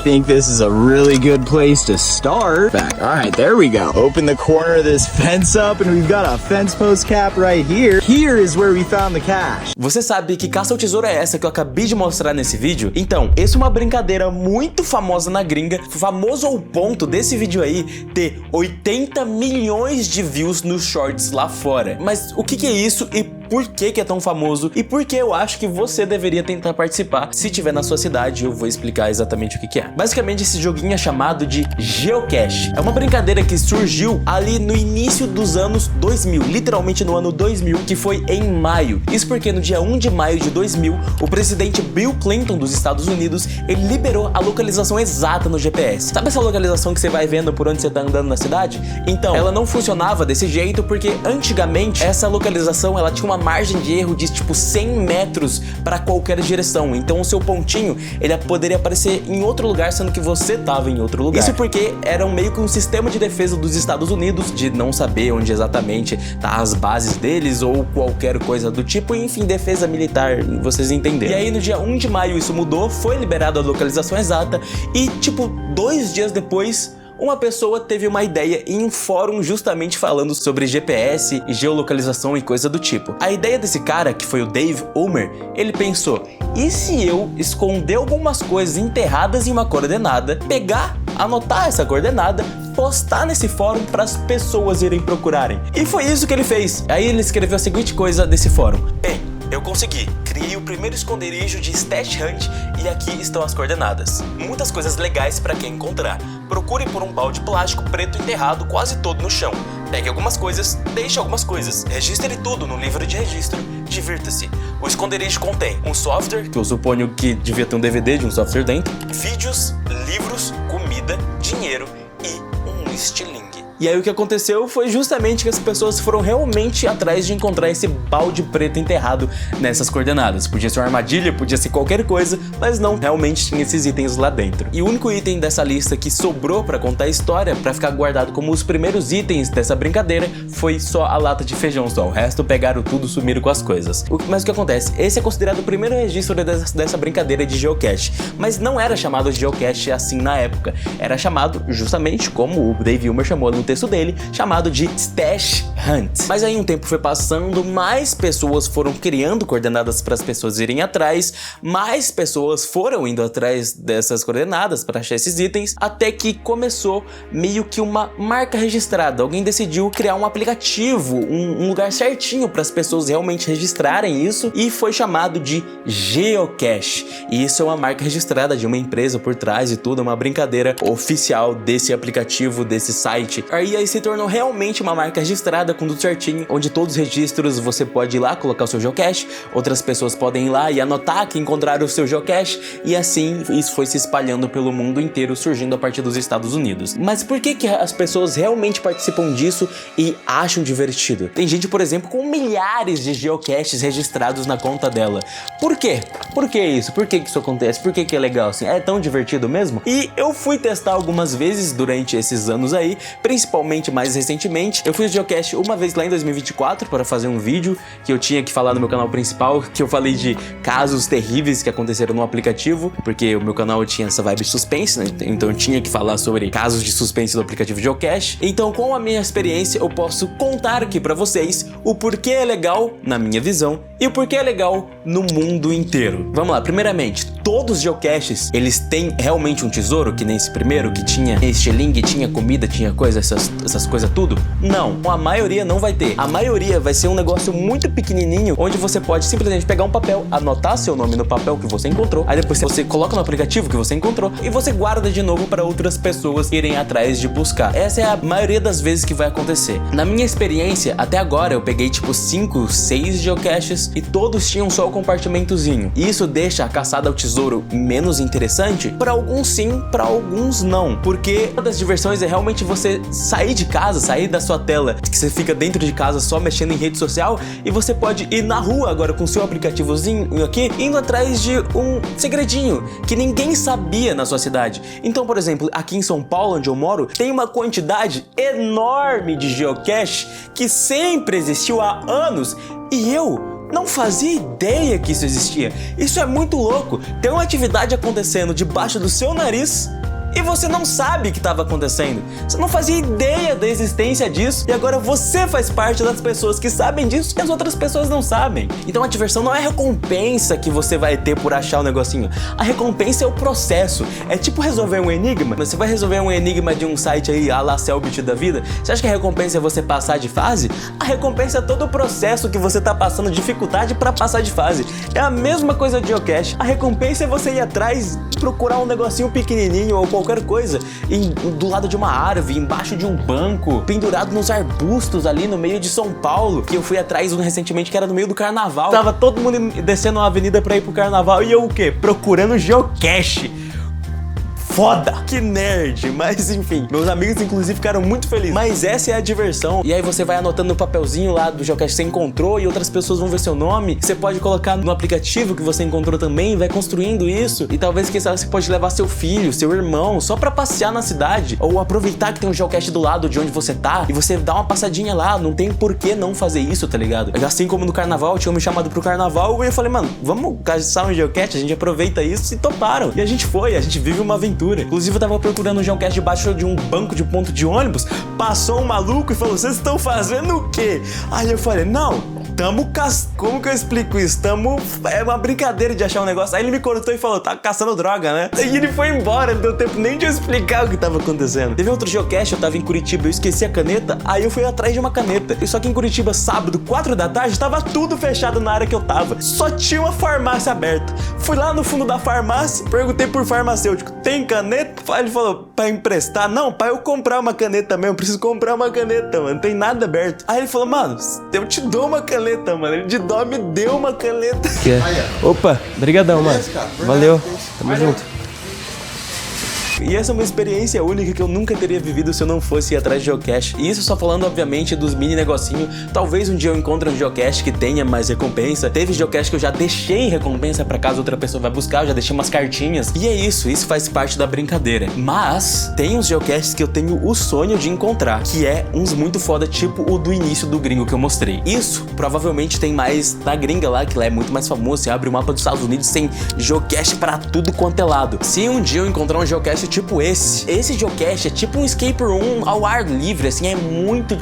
think this is a really good place to start. Alright, there we go. Open the corner of this fence up and we've got a fence post cap right here. Here is where we found the cache. Você sabe que caça ao tesouro é essa que eu acabei de mostrar nesse vídeo? Então, essa é uma brincadeira muito famosa na gringa, famoso ao ponto desse vídeo aí ter 80 milhões de views nos shorts lá fora. Mas o que é isso e por que é tão famoso e por que eu acho que você deveria tentar participar? Se tiver na sua cidade, eu vou explicar exatamente o que é. Basicamente, esse joguinho é chamado de geocache. É uma brincadeira que surgiu ali no início dos anos 2000, literalmente no ano 2000, que foi em maio. Isso porque no dia 1 de maio de 2000, o presidente Bill Clinton dos Estados Unidos, ele liberou a localização exata no GPS. Sabe essa localização que você vai vendo por onde você tá andando na cidade? Então, ela não funcionava desse jeito porque antigamente essa localização ela tinha uma margem de erro de tipo 100 metros para qualquer direção. Então o seu pontinho ele poderia aparecer em outro lugar, sendo que você tava em outro lugar. Isso porque era meio que um sistema de defesa dos Estados Unidos de não saber onde exatamente tá as bases deles ou qualquer coisa do tipo, enfim, defesa militar, vocês entenderam. E aí no dia 1 de maio isso mudou, foi liberada a localização exata e tipo 2 dias depois uma pessoa teve uma ideia em um fórum justamente falando sobre GPS e geolocalização e coisa do tipo. A ideia desse cara, que foi o Dave Ulmer, ele pensou: e se eu esconder algumas coisas enterradas em uma coordenada, pegar, anotar essa coordenada, postar nesse fórum para as pessoas irem procurarem? E foi isso que ele fez. Aí ele escreveu a seguinte coisa desse fórum: eu consegui, criei o primeiro esconderijo de Stash Hunt e aqui estão as coordenadas. Muitas coisas legais para quem encontrar. Procure por um balde plástico preto enterrado quase todo no chão. Pegue algumas coisas, deixe algumas coisas. Registre tudo no livro de registro. Divirta-se. O esconderijo contém um software, que eu suponho que devia ter um DVD de um software dentro, vídeos, livros, comida, dinheiro e um estilingue. E aí o que aconteceu foi justamente que as pessoas foram realmente atrás de encontrar esse balde preto enterrado nessas coordenadas. Podia ser uma armadilha, podia ser qualquer coisa, mas não, realmente tinha esses itens lá dentro. E o único item dessa lista que sobrou pra contar a história, pra ficar guardado como os primeiros itens dessa brincadeira, foi só a lata de feijão só. O resto pegaram tudo, sumiram com as coisas. Mas o que acontece? Esse é considerado o primeiro registro dessa brincadeira de geocache, mas não era chamado de geocache assim na época. Era chamado justamente como o Dave Ulmer chamou no texto dele, chamado de Stash Hunt. Mas aí um tempo foi passando, mais pessoas foram criando coordenadas para as pessoas irem atrás, mais pessoas foram indo atrás dessas coordenadas para achar esses itens, até que começou meio que uma marca registrada. Alguém decidiu criar um aplicativo, um lugar certinho para as pessoas realmente registrarem isso, e foi chamado de geocache. E isso é uma marca registrada de uma empresa por trás e tudo, é uma brincadeira oficial desse aplicativo, desse site. Aí se tornou realmente uma marca registrada com tudo certinho, onde todos os registros você pode ir lá colocar o seu geocache, outras pessoas podem ir lá e anotar que encontraram o seu geocache, e assim isso foi se espalhando pelo mundo inteiro, surgindo a partir dos Estados Unidos. Mas por que as pessoas realmente participam disso e acham divertido? Tem gente, por exemplo, com milhares de geocaches registrados na conta dela. Por quê? Por que isso? Por que isso acontece? Por que é legal assim? É tão divertido mesmo? E eu fui testar algumas vezes durante esses anos aí, principalmente mais recentemente. Eu fiz geocache uma vez lá em 2024 para fazer um vídeo que eu tinha que falar no meu canal principal, que eu falei de casos terríveis que aconteceram no aplicativo, porque o meu canal tinha essa vibe de suspense, né? Então eu tinha que falar sobre casos de suspense do aplicativo geocache. Então, com a minha experiência, eu posso contar aqui para vocês o porquê é legal na minha visão e o porquê é legal no mundo inteiro. Vamos lá, primeiramente, todos os geocaches, eles têm realmente um tesouro, que nem esse primeiro, que tinha estilingue, tinha comida, tinha coisa, essas coisas tudo? Não, a maioria não vai ter. A maioria vai ser um negócio muito pequenininho, onde você pode simplesmente pegar um papel, anotar seu nome no papel que você encontrou, aí depois você coloca no aplicativo que você encontrou e você guarda de novo para outras pessoas irem atrás de buscar. Essa é a maioria das vezes que vai acontecer. Na minha experiência, até agora eu peguei tipo 5, 6 geocaches e todos tinham só o compartimentozinho. E isso deixa a caçada ao tesouro menos interessante? Para alguns sim, para alguns não. Porque uma das diversões é realmente você sair de casa, sair da sua tela, que você fica dentro de casa só mexendo em rede social, e você pode ir na rua agora com seu aplicativozinho aqui, indo atrás de um segredinho que ninguém sabia na sua cidade. Então, por exemplo, aqui em São Paulo, onde eu moro, tem uma quantidade enorme de geocache que sempre existiu há anos, e eu não fazia ideia que isso existia. Isso é muito louco. Tem uma atividade acontecendo debaixo do seu nariz e você não sabe que estava acontecendo. Você não fazia ideia da existência disso e agora você faz parte das pessoas que sabem disso e as outras pessoas não sabem. Então a diversão não é a recompensa que você vai ter por achar o negocinho. A recompensa é o processo. É tipo resolver um enigma. Você vai resolver um enigma de um site aí, a la Cellbit da vida. Você acha que a recompensa é você passar de fase? A recompensa é todo o processo que você tá passando, dificuldade para passar de fase. É a mesma coisa de geocache. A recompensa é você ir atrás, procurar um negocinho pequenininho ou qualquer coisa do lado de uma árvore, embaixo de um banco, pendurado nos arbustos ali no meio de São Paulo, que eu fui atrás recentemente, que era no meio do carnaval. Tava todo mundo descendo uma avenida pra ir pro carnaval e eu o quê? Procurando geocache. Foda! Que nerd! Mas enfim, meus amigos inclusive ficaram muito felizes. Mas essa é a diversão. E aí você vai anotando no papelzinho lá do geocache que você encontrou e outras pessoas vão ver seu nome. Você pode colocar no aplicativo que você encontrou também, vai construindo isso. E talvez, quem sabe, você pode levar seu filho, seu irmão, só pra passear na cidade. Ou aproveitar que tem um geocache do lado de onde você tá e você dá uma passadinha lá. Não tem por que não fazer isso, tá ligado? Assim como no carnaval, tinham me chamado pro carnaval e eu falei, mano, vamos caçar um geocache, a gente aproveita isso e toparam. E a gente foi, a gente vive uma aventura. Inclusive eu tava procurando um geocache debaixo de um banco de ponto de ônibus, passou um maluco e falou, vocês estão fazendo o quê? Aí eu falei, não, como que eu explico isso? É uma brincadeira de achar um negócio. Aí ele me cortou e falou, tá caçando droga, né? E ele foi embora, não deu tempo nem de eu explicar o que tava acontecendo. Teve outro geocache, eu tava em Curitiba, eu esqueci a caneta, aí eu fui atrás de uma caneta. E só que em Curitiba, sábado, 4 da tarde, tava tudo fechado na área que eu tava. Só tinha uma farmácia aberta. Fui lá no fundo da farmácia, perguntei por farmacêutico, tem caneta? Ele falou, pra emprestar? Não, pra eu comprar uma caneta mesmo, eu preciso comprar uma caneta, mano, não tem nada aberto. Aí ele falou, mano, eu te dou uma caneta, mano. Ele de dó me deu uma caneta. Opa, brigadão, mano. Valeu, tamo junto. E essa é uma experiência única que eu nunca teria vivido se eu não fosse ir atrás de geocache. E isso só falando, obviamente, dos mini negocinhos. Talvez um dia eu encontre um geocache que tenha mais recompensa. Teve geocache que eu já deixei recompensa pra caso outra pessoa vai buscar, eu já deixei umas cartinhas. E é isso faz parte da brincadeira. Mas tem uns geocaches que eu tenho o sonho de encontrar, que é uns muito foda, tipo o do início do gringo que eu mostrei. Isso provavelmente tem mais na gringa lá, que lá é muito mais famoso. Você abre o mapa dos Estados Unidos, tem geocache pra tudo quanto é lado. Se um dia eu encontrar um geocache tipo esse geocache é tipo um escape room ao ar livre, assim,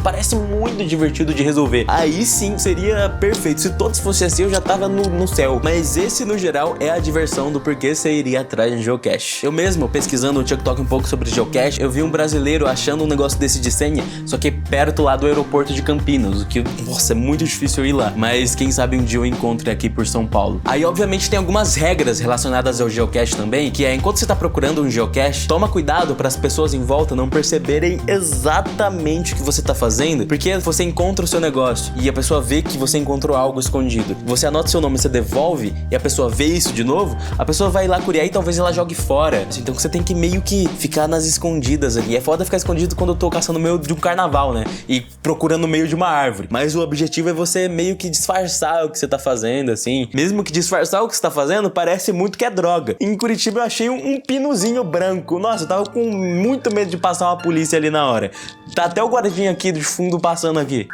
parece muito divertido de resolver. Aí sim seria perfeito. Se todos fossem assim, eu já tava no céu. Mas esse, no geral, é a diversão do porquê você iria atrás de um geocache. Eu mesmo, pesquisando no TikTok um pouco sobre geocache, eu vi um brasileiro achando um negócio desse de senha, só que perto lá do aeroporto de Campinas, o que, nossa, é muito difícil eu ir lá. Mas quem sabe um dia eu encontre aqui por São Paulo. Aí, obviamente, tem algumas regras relacionadas ao geocache também, que é, enquanto você tá procurando um geocache, toma cuidado para as pessoas em volta não perceberem exatamente o que você tá fazendo, porque você encontra o seu negócio e a pessoa vê que você encontrou algo escondido. Você anota seu nome, você devolve e a pessoa vê isso de novo, a pessoa vai lá curiar e talvez ela jogue fora. Então você tem que meio que ficar nas escondidas ali. É foda ficar escondido quando eu tô caçando no meio de um carnaval, né? E procurando no meio de uma árvore. Mas o objetivo é você meio que disfarçar o que você tá fazendo, assim. Mesmo que disfarçar o que você tá fazendo, parece muito que é droga. Em Curitiba eu achei um pinozinho branco. Nossa, eu tava com muito medo de passar uma polícia ali na hora. Tá até o guardinha aqui de fundo passando aqui.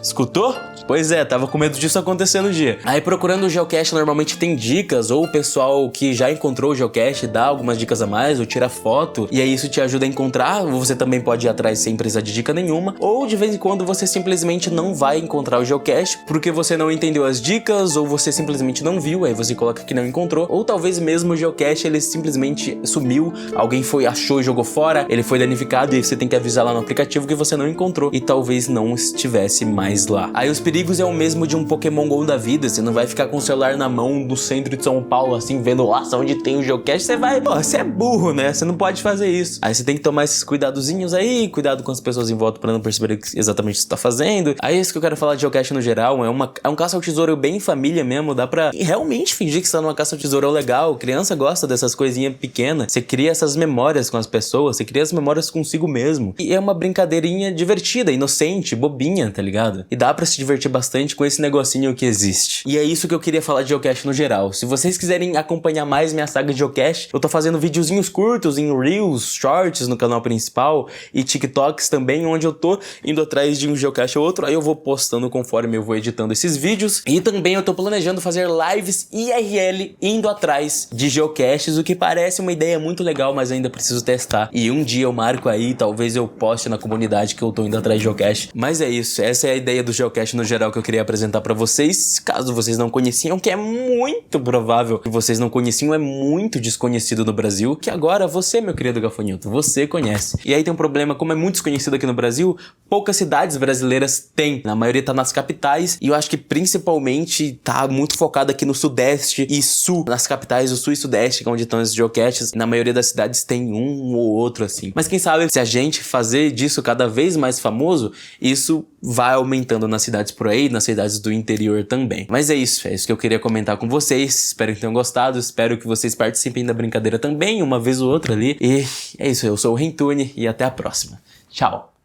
Escutou? Pois é, tava com medo disso acontecer no dia. Aí procurando o geocache normalmente tem dicas, ou o pessoal que já encontrou o geocache dá algumas dicas a mais, ou tira foto, e aí isso te ajuda a encontrar. Você também pode ir atrás sem precisar de dica nenhuma, ou de vez em quando você simplesmente não vai encontrar o geocache, porque você não entendeu as dicas, ou você simplesmente não viu, aí você coloca que não encontrou, ou talvez mesmo o geocache ele simplesmente sumiu, alguém achou e jogou fora, ele foi danificado, e aí você tem que avisar lá no aplicativo que você não encontrou, e talvez não estivesse mais lá. Aí os perigos é o mesmo de um Pokémon GO da vida. Você não vai ficar com o celular na mão no centro de São Paulo, assim, vendo lá onde tem o geocache. Você vai... Pô, você é burro, né? Você não pode fazer isso. Aí você tem que tomar esses cuidadozinhos aí, cuidado com as pessoas em volta pra não perceber exatamente o que você tá fazendo. Aí isso que eu quero falar de geocache no geral. É um caça ao tesouro bem família mesmo. Dá pra realmente fingir que você tá numa caça ao tesouro legal. Criança gosta dessas coisinhas pequenas. Você cria essas memórias com as pessoas. Você cria as memórias consigo mesmo. E é uma brincadeirinha divertida, inocente, bobinha, tá ligado? E dá pra se divertir bastante com esse negocinho que existe. E é isso que eu queria falar de geocache no geral. Se vocês quiserem acompanhar mais minha saga de geocache, eu tô fazendo videozinhos curtos em Reels, Shorts no canal principal e TikToks também, onde eu tô indo atrás de um geocache ou outro, aí eu vou postando conforme eu vou editando esses vídeos. E também eu tô planejando fazer lives IRL indo atrás de geocaches, o que parece uma ideia muito legal, mas ainda preciso testar. E um dia eu marco aí, talvez eu poste na comunidade que eu tô indo atrás de geocache. Mas é isso, essa é a ideia do geocache no geral que eu queria apresentar pra vocês. Caso vocês não conheciam, que é muito provável que vocês não conheciam, é muito desconhecido no Brasil, que agora você, meu querido gafanhoto, você conhece. E aí tem um problema, como é muito desconhecido aqui no Brasil, poucas cidades brasileiras têm. Na maioria tá nas capitais, e eu acho que principalmente tá muito focado aqui no sudeste e sul, nas capitais do sul e sudeste, que é onde estão esses geocaches. Na maioria das cidades tem um ou outro assim. Mas quem sabe, se a gente fazer disso cada vez mais famoso, isso vai aumentando nas cidades por aí, nas cidades do interior também. Mas é isso que eu queria comentar com vocês. Espero que tenham gostado, espero que vocês participem da brincadeira também, uma vez ou outra ali. E é isso, eu sou o Rentune e até a próxima. Tchau!